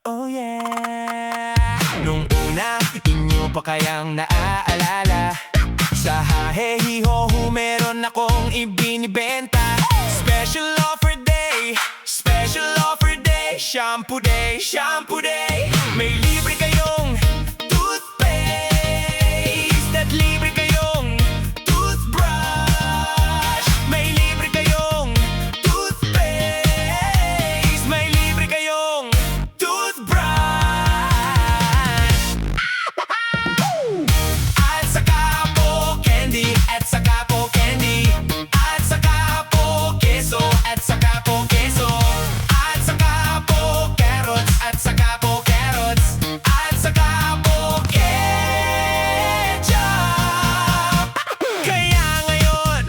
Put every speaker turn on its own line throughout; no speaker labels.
Oh yeah. Nung una, inyo pa kayang naaalala, sa hahe-hi-ho-hu meron akong ibinibenta. Special offer day, special offer day, shampoo day, shampoo day. May libre kayong toothpaste at libre kayong toothbrush. May libre kayong toothpaste, may libre kayong toothbrush. At saka po candy, at saka po candy, at saka po keso, at saka po keso, at saka po carrots, at saka po carrots, at saka po ketchup. Kaya ngayon,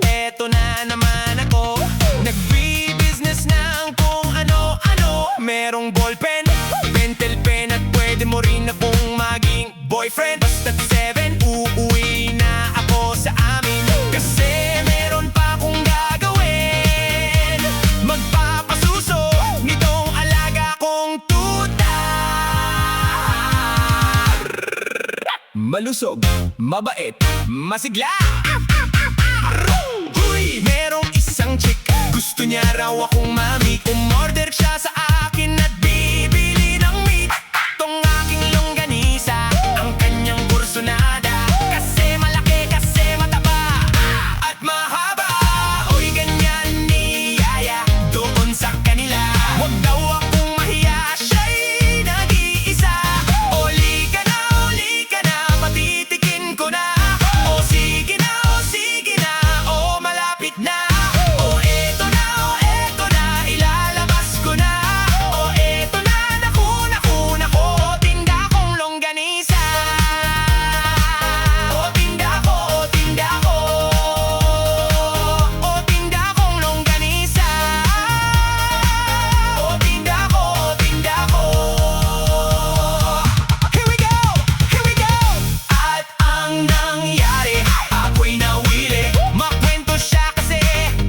eto na naman ako, nagbi-business ng kung ano-ano. Merong ballpen, pentel pen, at pwede mo rin akong maging boyfriend. Basta't 7, uuwi na ako sa amin, kasi meron pa akong gagawin. Magpapasuso nitong alaga kong tuta. Malusog, mabait, masigla. Uy, merong isang chick, gusto niya raw akong mami. Umorder siya sa akin at bibili ng meat. Tong aking longganisa, ang kanyang kursonada, kasi malaki, kasi mataba, at mahaba. Uy, ganyan ni Yaya doon sa kanila. Huwag daw akong mahiya, siya'y nag-iisa. Oli ka na, patitikin ko na. O sige na, o malapit na. O eto na, ilalabas ko na. O eto na, naku, tinda kong longganisa. O tinda ko, o tinda kong longganisa. O tinda ko. Here we go! At ang nangyari, ako'y nawili. Makwento siya kasi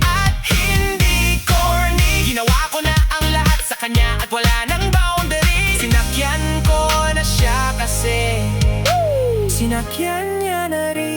at hindi corny. Ginawa ko na ang lahat sa kanya at wala nang boundary. Sinakyan ko na siya kasi sinakyan niya na rin